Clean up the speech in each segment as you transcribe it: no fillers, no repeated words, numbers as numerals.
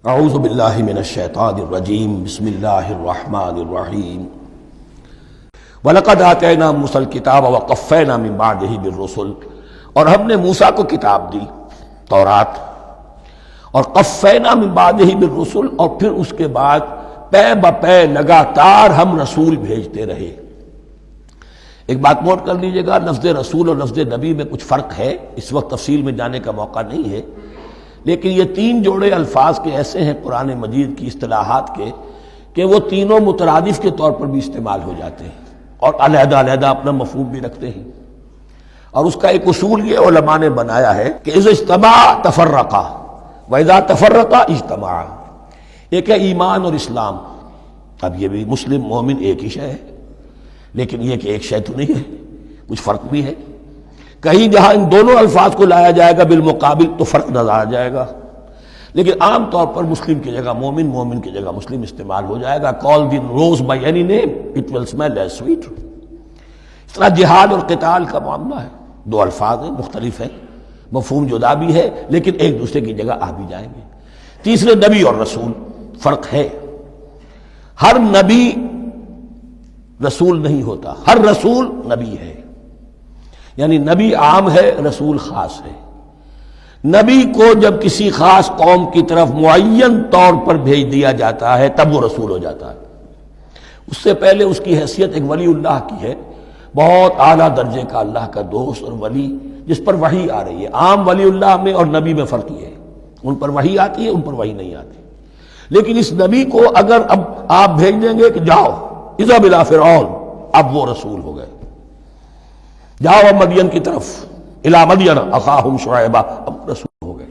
اعوذ باللہ من الشیطان الرجیم بسم اللہ الرحمن الرحیم وَلَقَدْ آتَيْنَا مُوسَى الْكِتَابَ وَقَفَّيْنَا مِن بَعْدِهِ بِالرُّسُلِ، اور ہم نے موسیٰ کو کتاب دی تورات، اور قفینا من بعدہ بالرسل، اور پھر اس کے بعد پے بپے لگاتار ہم رسول بھیجتے رہے۔ ایک بات نوٹ کر لیجئے گا، لفظ رسول اور لفظ نبی میں کچھ فرق ہے، اس وقت تفصیل میں جانے کا موقع نہیں ہے، لیکن یہ تین جوڑے الفاظ کے ایسے ہیں قرآن مجید کی اصطلاحات کے کہ وہ تینوں مترادف کے طور پر بھی استعمال ہو جاتے ہیں اور علیحدہ علیحدہ اپنا مفہوم بھی رکھتے ہیں۔ اور اس کا ایک اصول یہ علماء نے بنایا ہے کہ اذا اجتمع تفرقا واذا تفرقا اجتمع۔ ایک ہے ایمان اور اسلام، اب یہ بھی مسلم مومن ایک ہی شے ہے، لیکن یہ کہ ایک شے تو نہیں ہے، کچھ فرق بھی ہے۔ کہیں جہاں ان دونوں الفاظ کو لایا جائے گا بالمقابل تو فرق نظر آ جائے گا، لیکن عام طور پر مسلم کی جگہ مومن، مومن کی جگہ مسلم استعمال ہو جائے گا۔ call the rose by any name it will smell as sweet۔ اس طرح جہاد اور قتال کا معاملہ ہے، دو الفاظ ہیں، مختلف ہیں، مفہوم جدا بھی ہے لیکن ایک دوسرے کی جگہ آ بھی جائیں گے۔ تیسرے نبی اور رسول، فرق ہے، ہر نبی رسول نہیں ہوتا، ہر رسول نبی ہے، یعنی نبی عام ہے، رسول خاص ہے۔ نبی کو جب کسی خاص قوم کی طرف معین طور پر بھیج دیا جاتا ہے تب وہ رسول ہو جاتا ہے۔ اس سے پہلے اس کی حیثیت ایک ولی اللہ کی ہے، بہت اعلیٰ درجے کا اللہ کا دوست اور ولی جس پر وحی آ رہی ہے۔ عام ولی اللہ میں اور نبی میں فرق یہ ہے، ان پر وحی آتی ہے، ان پر وحی نہیں آتی۔ لیکن اس نبی کو اگر اب آپ بھیج دیں گے کہ جاؤ اذهب الى فرعون، اب وہ رسول ہو گئے، جاؤ اب مدین کی طرف، الی مدین اخاہم شعیبا، اب رسول ہو گئے۔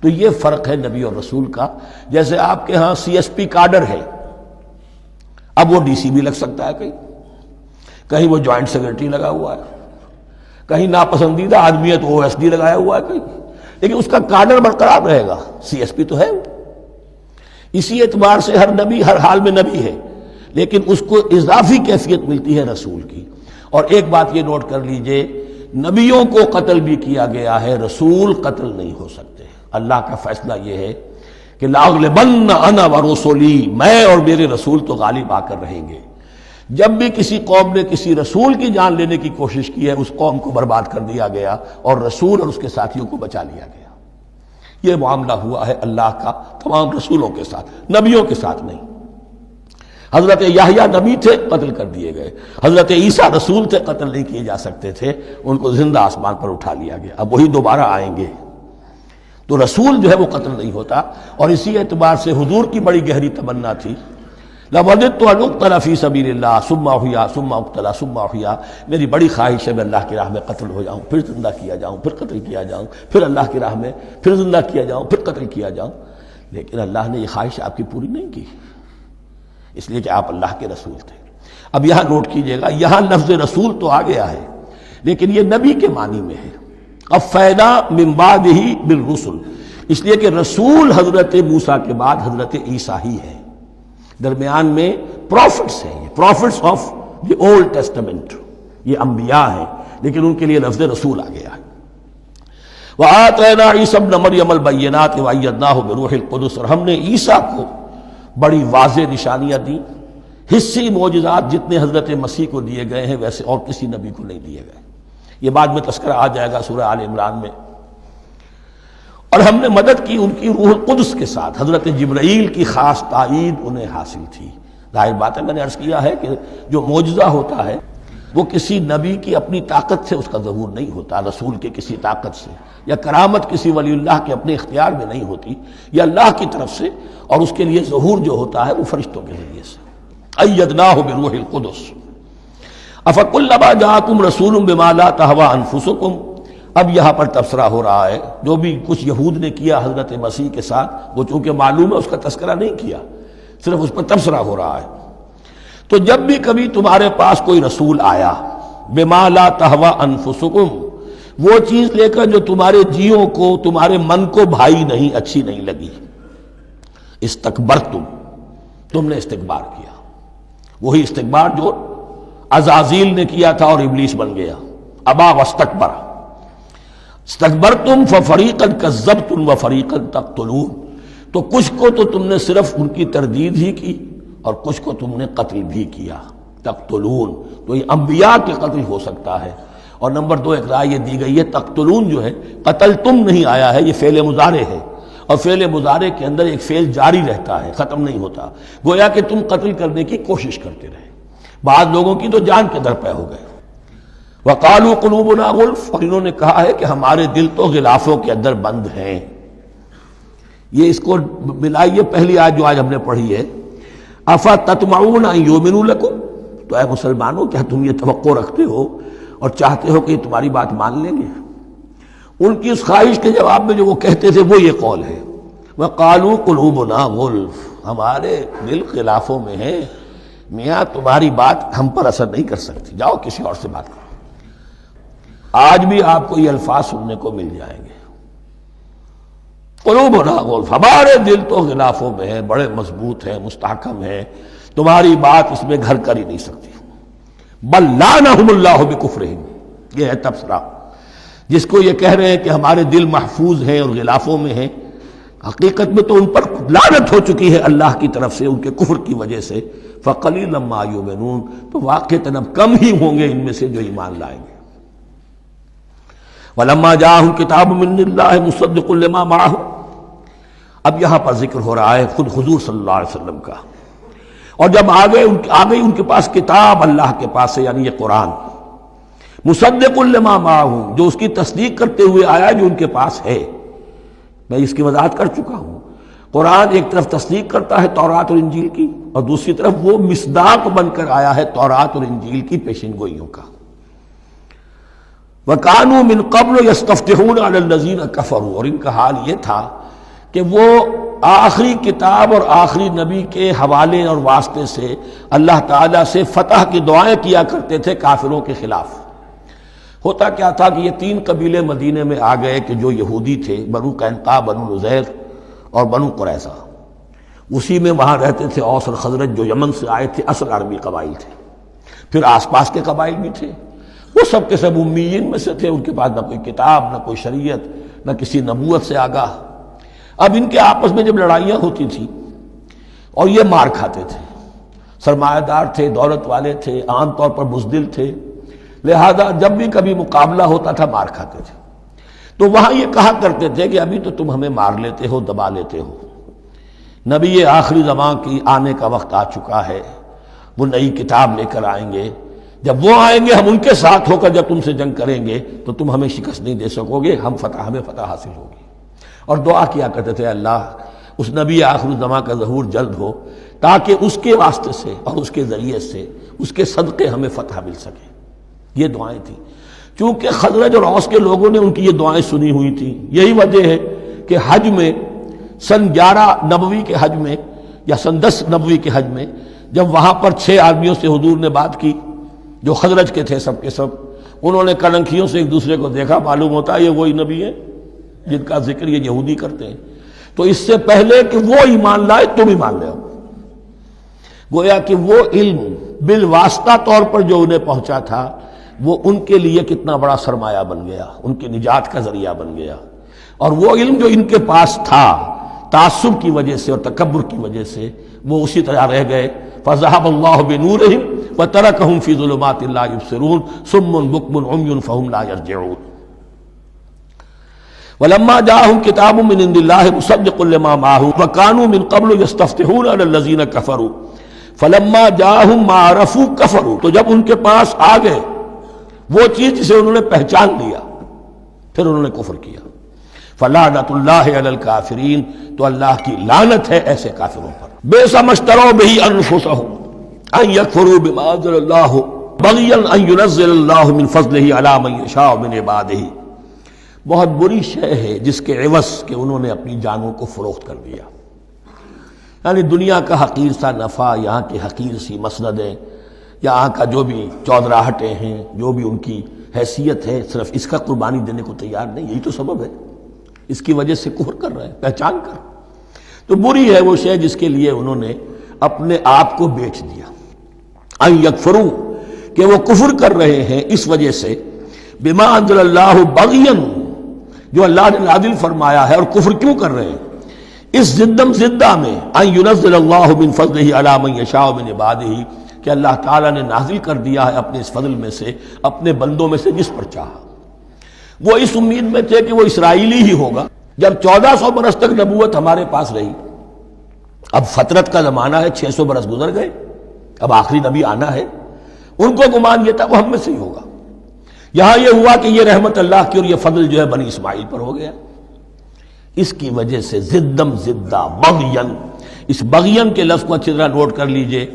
تو یہ فرق ہے نبی اور رسول کا۔ جیسے آپ کے ہاں سی ایس پی کاڈر ہے، اب وہ ڈی سی بھی لگ سکتا ہے، کہیں وہ جوائنٹ سیکرٹری لگا ہوا ہے، کہیں ناپسندیدہ آدمی ہے تو او ایس ڈی لگایا ہوا ہے کہیں، لیکن اس کا کاڈر برقرار رہے گا، سی ایس پی تو ہے۔ اسی اعتبار سے ہر نبی ہر حال میں نبی ہے، لیکن اس کو اضافی کیفیت ملتی ہے رسول کی۔ اور ایک بات یہ نوٹ کر لیجئے، نبیوں کو قتل بھی کیا گیا ہے، رسول قتل نہیں ہو سکتے۔ اللہ کا فیصلہ یہ ہے کہ لَأَغْلِبَنَّ أَنَا وَرُسُلِي، میں اور میرے رسول تو غالب آ کر رہیں گے۔ جب بھی کسی قوم نے کسی رسول کی جان لینے کی کوشش کی ہے، اس قوم کو برباد کر دیا گیا اور رسول اور اس کے ساتھیوں کو بچا لیا گیا۔ یہ معاملہ ہوا ہے اللہ کا تمام رسولوں کے ساتھ، نبیوں کے ساتھ نہیں۔ حضرت یحییٰ نبی تھے، قتل کر دیے گئے۔ حضرت عیسیٰ رسول تھے، قتل نہیں کیے جا سکتے تھے، ان کو زندہ آسمان پر اٹھا لیا گیا، اب وہی دوبارہ آئیں گے۔ تو رسول جو ہے وہ قتل نہیں ہوتا، اور اسی اعتبار سے حضور کی بڑی گہری تمنا تھی، لَوَدِدتُّ أَنْ أُقْتَلَ فِي سَبِيلِ اللَّهِ ثُمَّ أُحْيَا ثُمَّ أُقْتَلَ ثُمَّ أُحْيَا۔ میری بڑی خواہش ہے میں اللہ کی راہ میں قتل ہو جاؤں، پھر زندہ کیا جاؤں، پھر قتل کیا جاؤں، پھر اللہ کی راہ میں پھر زندہ کیا جاؤں، پھر قتل کیا جاؤں۔ لیکن اللہ نے یہ خواہش آپ کی پوری نہیں کی، اس لیے کہ آپ اللہ کے رسول تھے۔ اب یہاں نوٹ کیجئے گا، یہاں لفظ رسول تو آ گیا ہے لیکن یہ نبی کے معنی میں ہے۔ قفینا من بعدہ بالرسل، اس لیے کہ رسول حضرت موسیٰ کے بعد حضرت عیسیٰ ہی ہے، درمیان میں پروفٹس ہیں، یہ prophets of the Old Testament, یہ انبیاء ہیں، لیکن ان کے لیے لفظ رسول آ گیا ہے۔ وَآتَيْنَا عِيسَى ابْنَ مَرْيَمَ الْبَيِّنَاتِ وَأَيَّدْنَاهُ بِرُوحِ الْقُدُسِ، اور ہم نے عیسیٰ کو بڑی واضح نشانیاں دیں، حصی معجزات جتنے حضرت مسیح کو دیے گئے ہیں ویسے اور کسی نبی کو نہیں دیے گئے۔ یہ بعد میں تذکرہ آ جائے گا سورہ آل عمران میں۔ اور ہم نے مدد کی ان کی روح القدس کے ساتھ، حضرت جبرائیل کی خاص تائید انہیں حاصل تھی۔ ظاہر بات ہے، میں نے عرض کیا ہے کہ جو معجزہ ہوتا ہے وہ کسی نبی کی اپنی طاقت سے اس کا ظہور نہیں ہوتا، رسول کے کسی طاقت سے، یا کرامت کسی ولی اللہ کے اپنے اختیار میں نہیں ہوتی، یا اللہ کی طرف سے، اور اس کے لیے ظہور جو ہوتا ہے وہ فرشتوں کے ذریعے سے۔ ایدناہ بروح القدس۔ افکلما جاءکم رسول بما لا تہوی انفسکم، اب یہاں پر تبصرہ ہو رہا ہے، جو بھی کچھ یہود نے کیا حضرت مسیح کے ساتھ، وہ چونکہ معلوم ہے اس کا تذکرہ نہیں کیا، صرف اس پر تبصرہ ہو رہا ہے۔ تو جب بھی کبھی تمہارے پاس کوئی رسول آیا، بما لا تہوی انفسکم، وہ چیز لے کر جو تمہارے جیوں کو، تمہارے من کو بھائی نہیں، اچھی نہیں لگی، استکبرتم، تم نے استکبار کیا، وہی استکبار جو عزازیل نے کیا تھا اور ابلیس بن گیا، ابا واستکبر۔ استکبرتم ففریقا کذبتم وفریقا تقتلون، تو کچھ کو تو تم نے صرف ان کی تردید ہی کی اور کچھ کو تم نے قتل بھی کیا. تقتلون تو یہ انبیاء کے قتل ہو سکتا ہے. اور نمبر 2 ایک رائے یہ دی گئی ہے تقتلون جو ہے قتل تم نہیں آیا ہے، یہ فعل مضارع ہے، اور فعل مضارع کے اندر ایک فعل جاری رہتا ہے، ختم نہیں ہوتا. گویا کہ تم قتل کرنے کی کوشش کرتے رہے. بعض لوگوں کی تو جان کے در پہ ہو گئے. وقالوا قلوبنا غلف، اور انہوں نے کہا ہے کہ ہمارے دل تو غلافوں کے اندر بند ہیں. یہ اس کو ملائیے پہلی آیت جو آج ہم نے پڑھی ہے، افتطمعون ان یؤمنوا لکم، تو اے مسلمانوں کیا تم یہ توقع رکھتے ہو اور چاہتے ہو کہ یہ تمہاری بات مان لیں گے؟ ان کی اس خواہش کے جواب میں جو وہ کہتے تھے وہ یہ قول ہے، وقالوا قلوبنا غلف، ہمارے دل غلافوں میں ہیں، میاں تمہاری بات ہم پر اثر نہیں کر سکتی، جاؤ کسی اور سے بات کرو. آج بھی آپ کو یہ الفاظ سننے کو مل جائیں گے، قلوبنا غلف، ہمارے دل تو غلافوں میں ہیں، بڑے مضبوط ہیں، مستحکم ہیں، تمہاری بات اس میں گھر کر ہی نہیں سکتی. بل لعنہم اللہ بکفرہم، یہ ہے تبصرہ. جس کو یہ کہہ رہے ہیں کہ ہمارے دل محفوظ ہیں اور غلافوں میں ہیں، حقیقت میں تو ان پر لعنت ہو چکی ہے اللہ کی طرف سے ان کے کفر کی وجہ سے. فقلیلا ما یؤمنون، تو واقعتاً اب کم ہی ہوں گے ان میں سے جو ایمان لائیں گے. ولما جاءہم کتاب من اللہ مصدق لما معہم، اب یہاں پر ذکر ہو رہا ہے خود حضور صلی اللہ علیہ وسلم کا. اور جب آ گئی ان کے پاس کتاب اللہ کے پاس سے، یعنی یہ قرآن، مصدق لما معہم، جو اس کی تصدیق کرتے ہوئے آیا جو ان کے پاس ہے. میں اس کی وضاحت کر چکا ہوں. قرآن ایک طرف تصدیق کرتا ہے تورات اور انجیل کی، اور دوسری طرف وہ مصداق بن کر آیا ہے تورات اور انجیل کی پیشن گوئیوں کا. وَكَانُوا مِن قَبْلُ يَسْتَفْتِحُونَ عَلَى الَّذِينَ كَفَرُوا، اور ان کا حال یہ تھا کہ وہ آخری کتاب اور آخری نبی کے حوالے اور واسطے سے اللہ تعالیٰ سے فتح کی دعائیں کیا کرتے تھے کافروں کے خلاف. ہوتا کیا تھا کہ یہ 3 قبیلے مدینے میں آ گئے کہ جو یہودی تھے، بنو قینقاع، بنو نذیر اور بنو قریظہ. اسی میں وہاں رہتے تھے اوس اور خزرج جو یمن سے آئے تھے، اصل عربی قبائل تھے. پھر آس پاس کے قبائل بھی تھے، وہ سب کے سب امیین میں سے تھے، ان کے پاس نہ کوئی کتاب، نہ کوئی شریعت، نہ کسی نبوت سے آگاہ. اب ان کے آپس میں جب لڑائیاں ہوتی تھیں اور یہ مار کھاتے تھے، سرمایہ دار تھے، دولت والے تھے، عام طور پر بزدل تھے، لہذا جب بھی کبھی مقابلہ ہوتا تھا مار کھاتے تھے. تو وہاں یہ کہا کرتے تھے کہ ابھی تو تم ہمیں مار لیتے ہو، دبا لیتے ہو، نبی آخری زمان کی آنے کا وقت آ چکا ہے، وہ نئی کتاب لے کر آئیں گے، جب وہ آئیں گے ہم ان کے ساتھ ہو کر جب تم سے جنگ کریں گے تو تم ہمیں شکست نہیں دے سکو گے، ہمیں فتح حاصل ہوگی. اور دعا کیا کرتے تھے اللہ اس نبی آخر الزمان کا ظہور جلد ہو تاکہ اس کے واسطے سے اور اس کے ذریعے سے اس کے صدقے ہمیں فتح مل سکے. یہ دعائیں تھیں. چونکہ خزرج اور اوس کے لوگوں نے ان کی یہ دعائیں سنی ہوئی تھیں. یہی وجہ ہے کہ حج میں سن 11 نبوی کے حج میں یا سن 10 نبوی کے حج میں جب وہاں پر 6 آدمیوں سے حضور نے بات کی جو خزرج کے تھے، سب کے سب انہوں نے کلنکھیوں سے ایک دوسرے کو دیکھا، معلوم ہوتا ہے یہ وہی نبی ہیں جن کا ذکر یہ یہودی کرتے ہیں. تو اس سے پہلے کہ وہ ایمان لائے تم ایمان لے آؤ. گویا کہ وہ علم بالواسطہ طور پر جو انہیں پہنچا تھا وہ ان کے لیے کتنا بڑا سرمایہ بن گیا، ان کی نجات کا ذریعہ بن گیا. اور وہ علم جو ان کے پاس تھا تعصب کی وجہ سے اور تکبر کی وجہ سے وہ اسی طرح رہ گئے. فَذَهَبَ اللَّهُ بِنُورِهِمْ وَتَرَكَهُمْ فِي ظُلُمَاتٍ لَا يُبْصِرُونَ صُمٌّ بُكْمٌ عُمْيٌ فَهُمْ لَا يَرْجِعُونَ. وَلَمَّا جَاءَهُمْ كِتَابٌ مِّنْ عِندِ اللَّهِ مُصَدِّقٌ لِّمَا مَعَهُمْ وَكَانُوا مِن قَبْلُ يَسْتَفْتِحُونَ عَلَى الَّذِينَ كَفَرُوا فَلَمَّا جَاءَهُم مَّا عَرَفُوا كَفَرُوا. تو جب ان کے پاس آ گئے وہ چیز جسے انہوں نے پہچان لیا پھر انہوں نے کفر کیا. فَلَعْنَةُ اللَّهِ عَلَى الْكَافِرِينَ، تو اللہ کی لعنت ہے ایسے کافروں پر. بِئْسَ مَا اشْتَرَوْا بِهِ أَنفُسَهُمْ أَن يَكْفُرُوا بِمَا أَنزَلَ اللَّهُ بَغْيًا أَن يُنَزِّلَ اللَّهُ مِن فَضْلِهِ عَلَى مَن يَشَاءُ مِنْ عِبَادِهِ. بہت بری شے ہے جس کے عوض کہ انہوں نے اپنی جانوں کو فروخت کر دیا. یعنی دنیا کا حقیر سا نفع، یہاں کی حقیر سی مسندیں، یہاں کا جو بھی چودراہٹیں ہیں، جو بھی ان کی حیثیت ہے، صرف اس کا قربانی دینے کو تیار نہیں. یہی تو سبب ہے، اس کی وجہ سے کفر کر رہے ہیں پہچان کر. تو بری ہے وہ شے جس کے لیے انہوں نے اپنے آپ کو بیچ دیا. ان یکفروا، کہ وہ کفر کر رہے ہیں اس وجہ سے، بما انزل اللہ بغیا، جو اللہ نے نازل فرمایا ہے. اور کفر کیوں کر رہے ہیں؟ اس زدم زدہ میں ان ينزل اللہ من فضلہ علی من یشاء من عبادہ، کہ اللہ تعالیٰ نے نازل کر دیا ہے اپنے اس فضل میں سے اپنے بندوں میں سے جس پر چاہا۔ وہ اس امید میں تھے کہ وہ اسرائیلی ہی ہوگا۔ جب 1400 برس تک نبوت ہمارے پاس رہی، اب فترت کا زمانہ ہے، 600 برس گزر گئے، اب آخری نبی آنا ہے، ان کو گمان یہ تھا وہ ہم میں سے ہی ہوگا۔ یہاں یہ ہوا کہ یہ رحمت اللہ کی اور یہ فضل جو ہے بنی اسماعیل پر ہو گیا۔ اس کی وجہ سے زدم زدہ بغین، اس بغین کے لفظ کو اچھی طرح نوٹ کر لیجئے،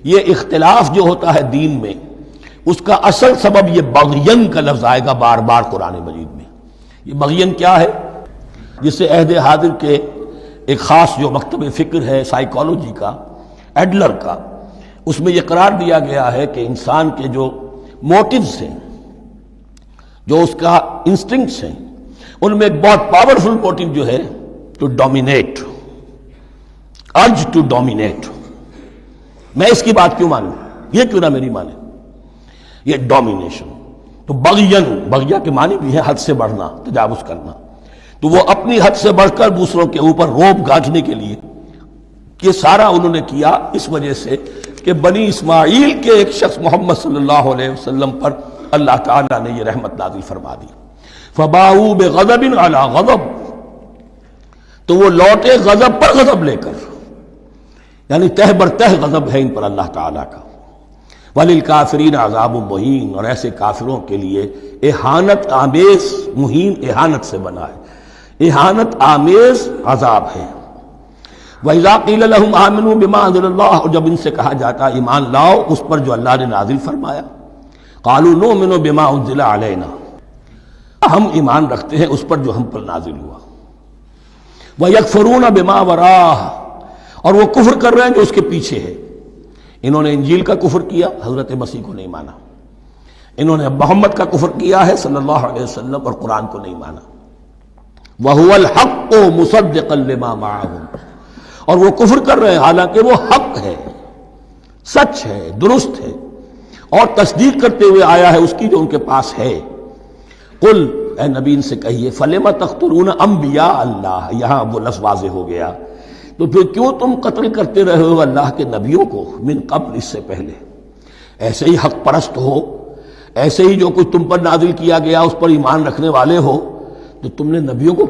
یہ اختلاف جو ہوتا ہے دین میں اس کا اصل سبب یہ بغین کا لفظ آئے گا بار بار قرآن مجید میں۔ یہ بغین کیا ہے؟ جس سے عہد حاضر کے ایک خاص جو مکتب فکر ہے سائیکالوجی کا، ایڈلر کا، اس میں یہ قرار دیا گیا ہے کہ انسان کے جو موٹیوز ہیں، جو اس کا انسٹنکٹس ہیں، ان میں ایک بہت پاورفل موٹیو جو ہے to dominate, urge to dominate. میں اس کی بات کیوں مانوں؟ یہ کیوں نہ میری مانے؟ یہ ڈومینیشن۔ تو بغین، بغیہ کے معنی بھی ہے حد سے بڑھنا، تجاوز کرنا۔ تو وہ اپنی حد سے بڑھ کر دوسروں کے اوپر روب گانٹھنے کے لیے یہ سارا انہوں نے کیا، اس وجہ سے کہ بنی اسماعیل کے ایک شخص محمد صلی اللہ علیہ وسلم پر اللہ تعالیٰ نے یہ رحمت نازل فرما دی۔ فباؤوا بغضب علی غضب، تو وہ لوٹے غضب پر غضب لے کر، یعنی تہ بر تہ غضب ہے ان پر اللہ تعالیٰ کا۔ وَلِلْكَافِرِينَ عَذَابٌ مُّهِينٌ، اور ایسے کافروں کے لیے اہانت آمیز، مہین اہانت سے بنا ہے، اہانت آمیز عذاب ہے۔ وَإِذَا قِيلَ لَهُمْ آمِنُوا بِمَا أَنزَلَ اللَّهُ، اور جب ان سے کہا جاتا ایمان لاؤ اس پر جو اللہ نے نازل فرمایا، قَالُوا نُؤْمِنُ بِمَا أُنزِلَ عَلَيْنَا، ہم ایمان رکھتے ہیں اس پر جو ہم پر نازل ہوا۔ وَيَكْفُرُونَ بِمَا وَرَاءَهُ، اور وہ کفر کر رہے ہیں جو اس کے پیچھے ہے۔ انہوں نے انجیل کا کفر کیا، حضرت مسیح کو نہیں مانا۔ انہوں نے محمد کا کفر کیا ہے صلی اللہ علیہ وسلم، اور قرآن کو نہیں مانا۔ وَهُوَ الْحَقُّ مُصَدِّقًا لِمَا مَعَهُمْ، اور وہ کفر کر رہے ہیں حالانکہ وہ حق ہے، سچ ہے، درست ہے، اور تصدیق کرتے ہوئے آیا ہے اس کی جو ان کے پاس ہے۔ قل، اے نبی ان سے کہیے، فَلِمَ تَقْتُلُونَ أَنبِيَاءَ اللَّهِ، یہاں وہ لفظ واضح ہو گیا، تو پھر کیوں تم قتل کرتے رہے ہو اللہ کے نبیوں کو، من قبل، اس سے پہلے؟ ایسے ہی حق پرست ہو، ایسے ہی جو کچھ تم پر نازل کیا گیا اس پر ایمان رکھنے والے ہو، تو تم نے نبیوں کو